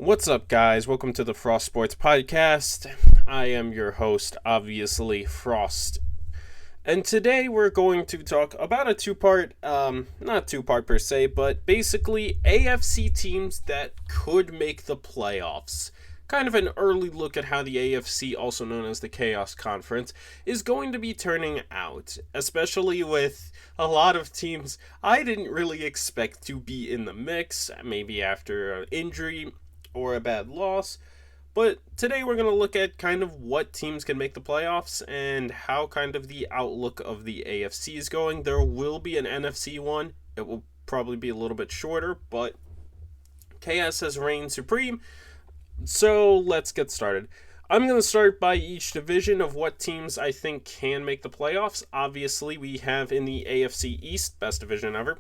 What's up, guys? Welcome to the Frost Sports Podcast. I am your host, obviously, Frost. And today we're going to talk about a two-part, not two-part per se, but basically AFC teams that could make the playoffs. Kind of an early look at how the AFC, also known as the Chaos Conference, is going to be turning out, especially with a lot of teams I didn't really expect to be in the mix, maybe after an injury or a bad loss. But today we're going to look at kind of what teams can make the playoffs and how kind of the outlook of the AFC is going. There will be an NFC one. It will probably be a little bit shorter, but chaos has reigned supreme. So let's get started. I'm going to start by each division of what teams I think can make the playoffs. Obviously, we have in the AFC East, best division ever.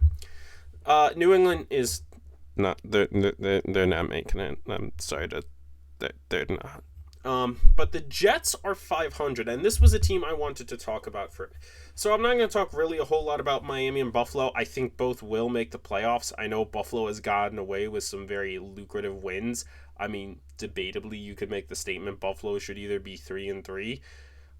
New England is not, they're not making it. I'm sorry to, they're not. But the Jets are 500, and this was a team I wanted to talk about for. So I'm not going to talk really a whole lot about Miami and Buffalo. I think both will make the playoffs. I know Buffalo has gotten away with some very lucrative wins. I mean, debatably, you could make the statement Buffalo should either be 3-3,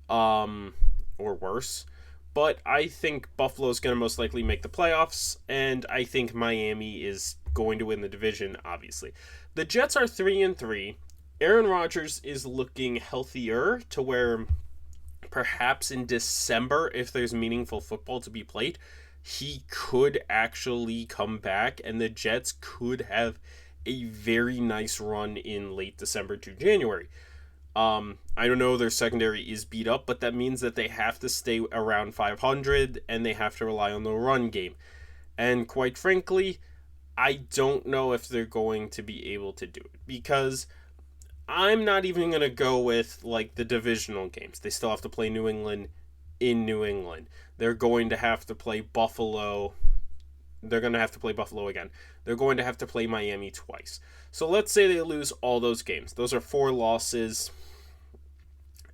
or worse. But I think Buffalo is going to most likely make the playoffs, and I think Miami is going to win the division, obviously. The Jets are 3-3. Aaron Rodgers is looking healthier to where perhaps in December, if there's meaningful football to be played, he could actually come back, and the Jets could have a very nice run in late December to January. I don't know, their secondary is beat up, but that means that they have to stay around 500 and they have to rely on the run game. And quite frankly, I don't know if they're going to be able to do it, because I'm not even going to go with like the divisional games. They still have to play New England in New England. They're going to have to play Buffalo. They're going to have to play Buffalo again. They're going to have to play Miami twice. So let's say they lose all those games. Those are 4 losses.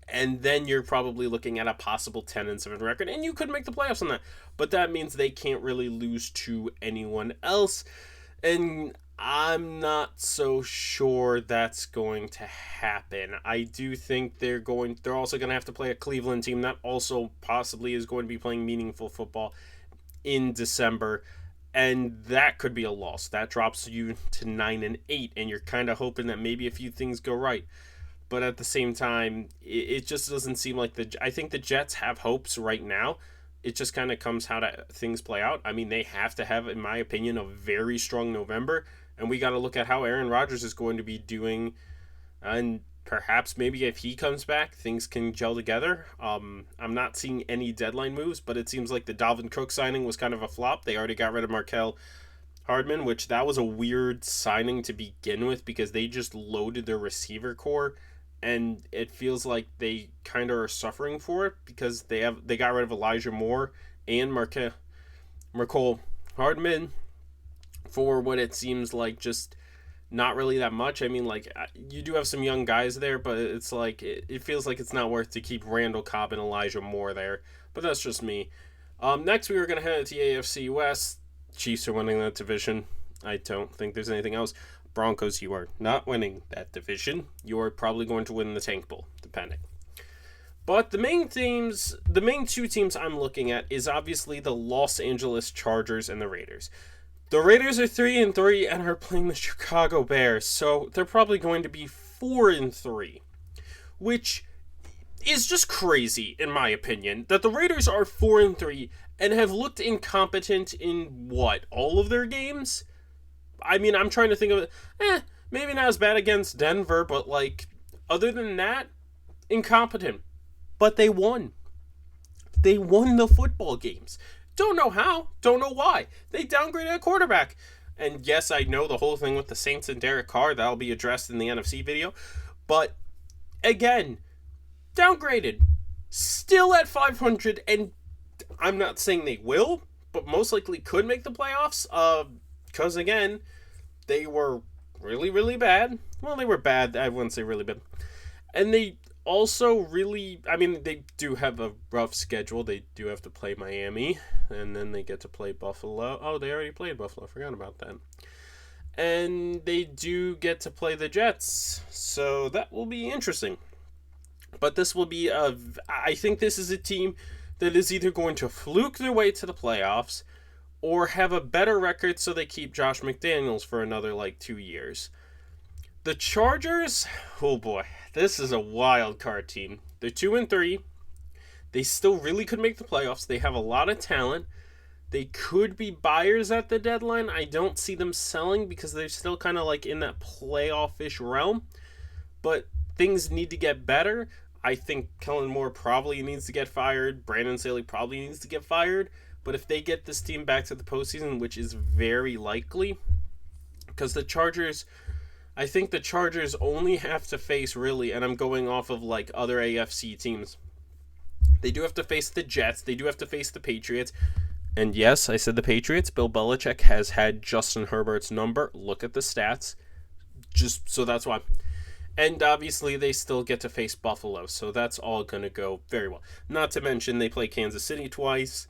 And then you're probably looking at a possible 10-7 record. And you could make the playoffs on that. But that means they can't really lose to anyone else. And I'm not so sure that's going to happen. I do think they're also going to have to play a Cleveland team that also possibly is going to be playing meaningful football in December. And that could be a loss. That drops you to 9-8, and you're kind of hoping that maybe a few things go right. But at the same time, it just doesn't seem like I think the Jets have hopes right now. It just kind of comes how things play out. I mean, they have to have, in my opinion, a very strong November, and we got to look at how Aaron Rodgers is going to be doing, and perhaps maybe if he comes back, things can gel together. I'm not seeing any deadline moves, but it seems like the Dalvin Cook signing was kind of a flop. They already got rid of Markel Hardman, which that was a weird signing to begin with because they just loaded their receiver core, and it feels like they kind of are suffering for it because they got rid of Elijah Moore and Markel Hardman for what it seems like just not really that much. I mean, like, you do have some young guys there, but it's like it feels like it's not worth to keep Randall Cobb and Elijah Moore there. But that's just me. Next, we were going to head to the AFC West. Chiefs are winning that division. I don't think there's anything else. Broncos, you are not winning that division. You are probably going to win the Tank Bowl, depending. But the main two teams I'm looking at is obviously the Los Angeles Chargers and the Raiders. The Raiders are 3-3 and are playing the Chicago Bears, so they're probably going to be 4-3, which is just crazy in my opinion. That the Raiders are 4-3 and have looked incompetent in all of their games. I mean, I'm trying to think of it. Maybe not as bad against Denver, but like other than that, incompetent. But they won. They won the football games. Don't know how. Don't know why. They downgraded a quarterback. And yes, I know the whole thing with the Saints and Derek Carr. That'll be addressed in the NFC video. But, again, downgraded. Still at 500. And I'm not saying they will, but most likely could make the playoffs. Because, again, they were really, really bad. Well, they were bad. I wouldn't say really bad. And they also really, I mean, they do have a rough schedule. They do have to play Miami, and then they get to play Buffalo. Oh, they already played Buffalo. I forgot about that. and they do get to play the Jets, so that will be interesting. But this will be I think this is a team that is either going to fluke their way to the playoffs or have a better record so they keep Josh McDaniels for another 2 years. The Chargers, oh boy, this is a wild card team. They're 2-3. They still really could make the playoffs. They have a lot of talent. They could be buyers at the deadline. I don't see them selling because they're still kind of in that playoff-ish realm. But things need to get better. I think Kellen Moore probably needs to get fired. Brandon Staley probably needs to get fired. But if they get this team back to the postseason, which is very likely, because I think the Chargers only have to face really, and I'm going off of other AFC teams. They do have to face the Jets. They do have to face the Patriots. And yes, I said the Patriots. Bill Belichick has had Justin Herbert's number. Look at the stats. Just so that's why. And obviously, they still get to face Buffalo. So that's all going to go very well. Not to mention, they play Kansas City twice,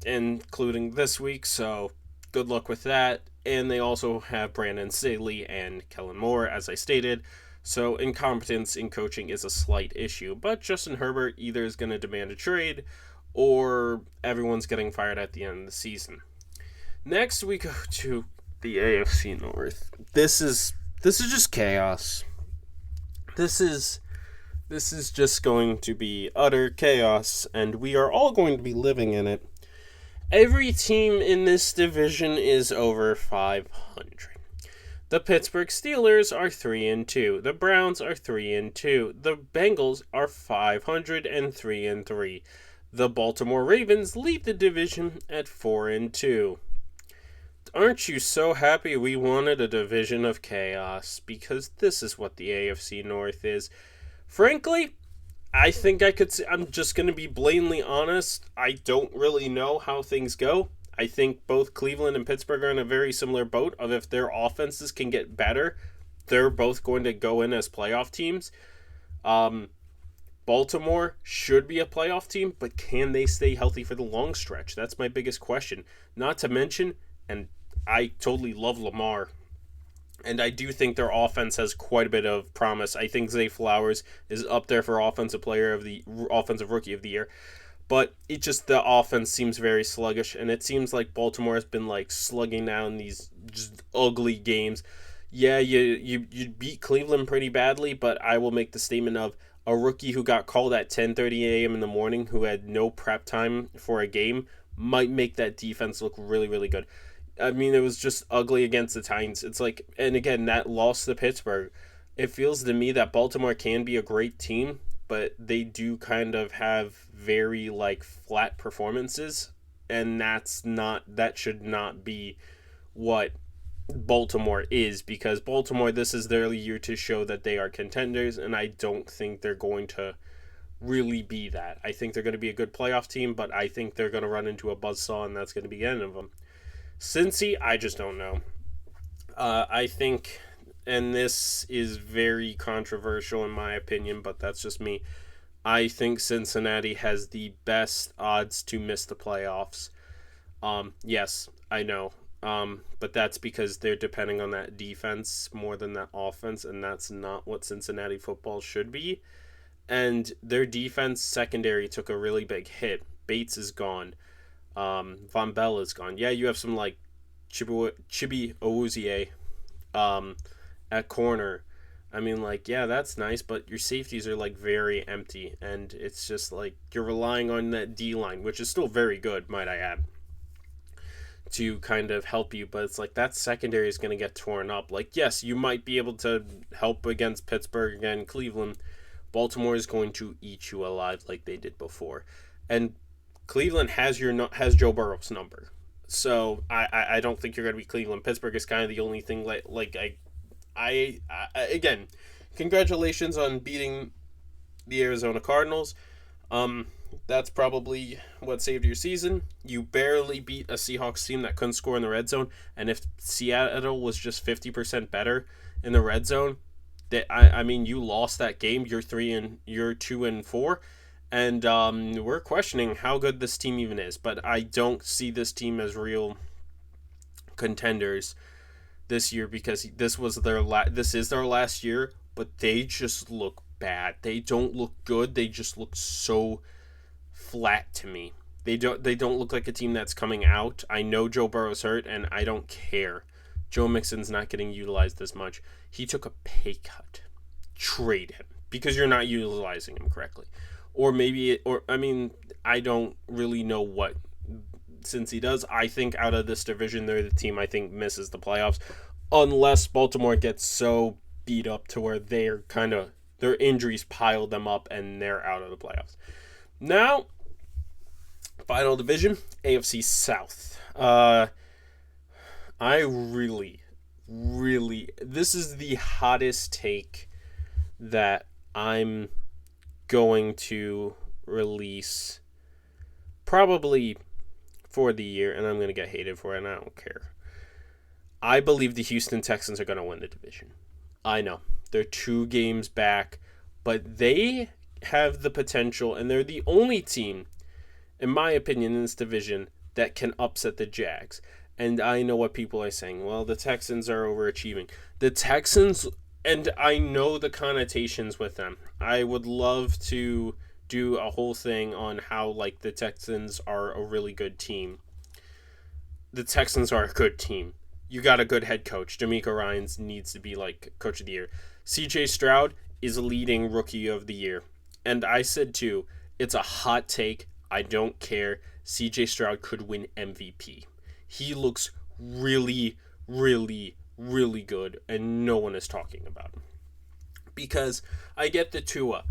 including this week. So good luck with that. And they also have Brandon Staley and Kellen Moore, as I stated. So incompetence in coaching is a slight issue. But Justin Herbert either is going to demand a trade or everyone's getting fired at the end of the season. Next, we go to the AFC North. This is just chaos. This is just going to be utter chaos, and we are all going to be living in it. Every team in this division is over 500. The Pittsburgh Steelers are 3-2. The Browns are 3-2. The Bengals are 500 and 3-3. The Baltimore Ravens lead the division at 4-2. Aren't you so happy we wanted a division of chaos? Because this is what the AFC North is. Frankly, I think I'm just going to be blatantly honest. I don't really know how things go. I think both Cleveland and Pittsburgh are in a very similar boat of if their offenses can get better, they're both going to go in as playoff teams. Baltimore should be a playoff team, but can they stay healthy for the long stretch? That's my biggest question. Not to mention, and I totally love Lamar, and I do think their offense has quite a bit of promise. I think Zay Flowers is up there for offensive rookie of the year, but the offense seems very sluggish, and it seems like Baltimore has been slugging down these just ugly games. Yeah, you beat Cleveland pretty badly, but I will make the statement of a rookie who got called at 10:30 a.m. in the morning, who had no prep time for a game, might make that defense look really, really good. I mean, it was just ugly against the Titans. It's and again, that loss to Pittsburgh. It feels to me that Baltimore can be a great team, but they do kind of have very flat performances, and that should not be what Baltimore is, because Baltimore, this is their year to show that they are contenders, and I don't think they're going to really be that. I think they're going to be a good playoff team, but I think they're going to run into a buzzsaw, and that's going to be the end of them. Cincy, I just don't know. I think, and this is very controversial in my opinion, but that's just me, I think Cincinnati has the best odds to miss the playoffs. Yes, I know. But that's because they're depending on that defense more than that offense, and that's not what Cincinnati football should be. And their defense secondary took a really big hit. Bates is gone. Von Bell is gone. Yeah, you have some Chibi Owuzie at corner. I mean, yeah, that's nice, but your safeties are very empty, and it's just you're relying on that D-line, which is still very good, might I add, to kind of help you, but it's that secondary is going to get torn up. Yes, you might be able to help against Pittsburgh and Cleveland. Baltimore is going to eat you alive like they did before, and Cleveland has Joe Burrow's number, so I don't think you're going to be Cleveland. Pittsburgh is kind of the only thing I again, congratulations on beating the Arizona Cardinals. That's probably what saved your season. You barely beat a Seahawks team that couldn't score in the red zone, and if Seattle was just 50% better in the red zone, I mean, you lost that game. You're 2-4, and we're questioning how good this team even is. But I don't see this team as real contenders this year because this is their last year, but they just look bad. They don't look good. They just look so flat to me. They don't look like a team that's coming out. I know Joe Burrow's hurt, and I don't care. Joe Mixon's not getting utilized this much. He took a pay cut. Trade him because you're not utilizing him correctly. I don't really know what since he does. I think out of this division, they're the team I think misses the playoffs unless Baltimore gets so beat up to where their injuries pile them up and they're out of the playoffs. Now, final division, AFC South. I really, this is the hottest take that I'm going to release probably for the year, and I'm going to get hated for it, and I don't care. I believe the Houston Texans are going to win the division. I know. They're 2 games back, but they have the potential, and they're the only team, in my opinion, in this division that can upset the Jags. And I know what people are saying. Well, the Texans are overachieving. The Texans, and I know the connotations with them. I would love to do a whole thing on how, the Texans are a really good team. The Texans are a good team. You got a good head coach. DeMeco Ryans needs to be, coach of the year. CJ Stroud is leading rookie of the year. And I said, too, it's a hot take. I don't care. CJ Stroud could win MVP. He looks really, really, really good, and no one is talking about him. Because I get the Tua,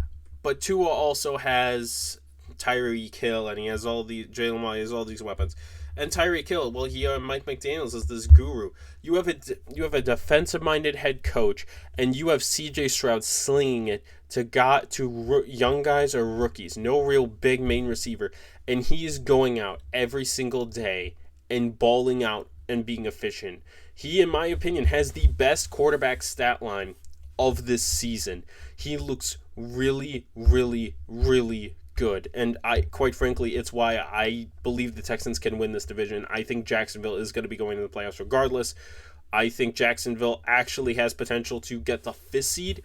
but Tua also has Tyreek Hill, and he has Jalen Waddle, he has all these weapons. And Tyreek Hill, well, Mike McDaniels is this guru. You have a defensive-minded head coach, and you have C.J. Stroud slinging it to young guys or rookies. No real big main receiver, and he is going out every single day and balling out and being efficient. He, in my opinion, has the best quarterback stat line of this season. He looks really, really, really good. And quite frankly, it's why I believe the Texans can win this division. I think Jacksonville is going to be going to the playoffs regardless. I think Jacksonville actually has potential to get the 5th seed.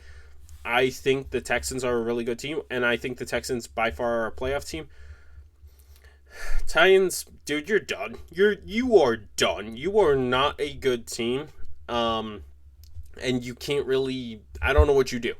I think the Texans are a really good team, and I think the Texans by far are a playoff team. Titans, dude, you're done. You are done. You are not a good team. And you can't really, I don't know what you do.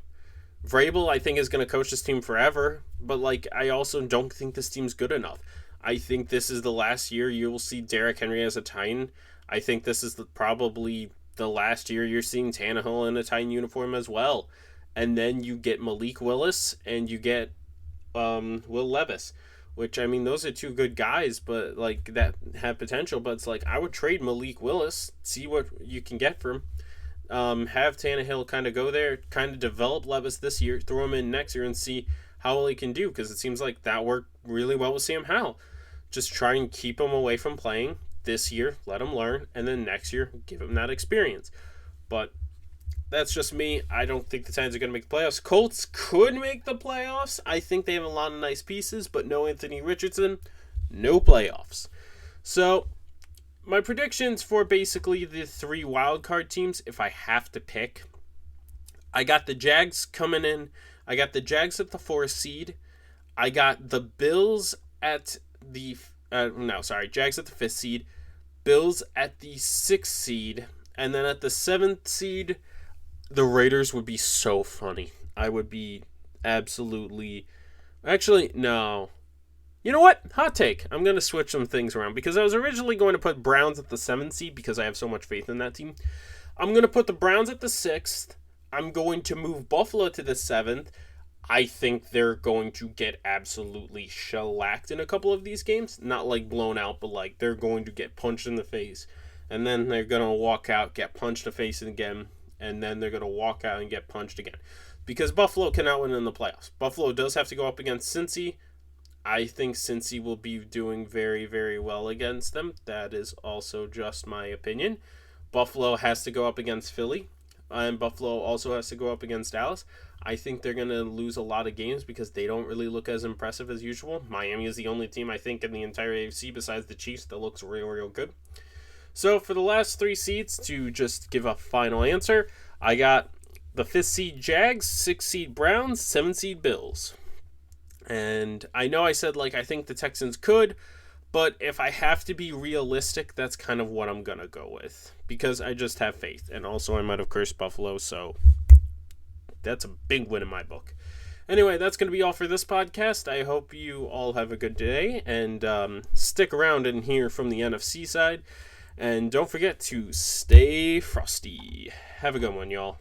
Vrabel, I think, is going to coach this team forever, but I also don't think this team's good enough. I think this is the last year you will see Derrick Henry as a Titan. I think this is probably the last year you're seeing Tannehill in a Titan uniform as well. And then you get Malik Willis and you get Will Levis. Which, those are 2 good guys, but, that have potential. But it's I would trade Malik Willis, see what you can get from him. Have Tannehill kind of go there, kind of develop Levis this year, throw him in next year and see how well he can do. Because it seems like that worked really well with Sam Howell. Just try and keep him away from playing this year, let him learn, and then next year, give him that experience. But that's just me. I don't think the Titans are going to make the playoffs. Colts could make the playoffs. I think they have a lot of nice pieces, but no Anthony Richardson, no playoffs. So, my predictions for basically the 3 wildcard teams, if I have to pick, I got the Jags coming in. I got the Jags at the 4th seed. I got the Bills at the... Jags at the 5th seed. Bills at the 6th seed. And then at the 7th seed... the Raiders would be so funny. I would be absolutely... Actually, no. You know what? Hot take. I'm going to switch some things around because I was originally going to put Browns at the 7th seed because I have so much faith in that team. I'm going to put the Browns at the 6th. I'm going to move Buffalo to the 7th. I think they're going to get absolutely shellacked in a couple of these games. Not blown out, but they're going to get punched in the face. And then they're going to walk out, get punched in the face again. And then they're going to walk out and get punched again. Because Buffalo cannot win in the playoffs. Buffalo does have to go up against Cincy. I think Cincy will be doing very, very well against them. That is also just my opinion. Buffalo has to go up against Philly. And Buffalo also has to go up against Dallas. I think they're going to lose a lot of games because they don't really look as impressive as usual. Miami is the only team, I think, in the entire AFC besides the Chiefs that looks real, real good. So for the last 3 seeds, to just give a final answer, I got the 5th seed Jags, 6th seed Browns, 7th seed Bills. And I know I said, I think the Texans could, but if I have to be realistic, that's kind of what I'm going to go with. Because I just have faith. And also I might have cursed Buffalo, so that's a big win in my book. Anyway, that's going to be all for this podcast. I hope you all have a good day, and stick around and hear from the NFC side. And don't forget to stay frosty. Have a good one, y'all.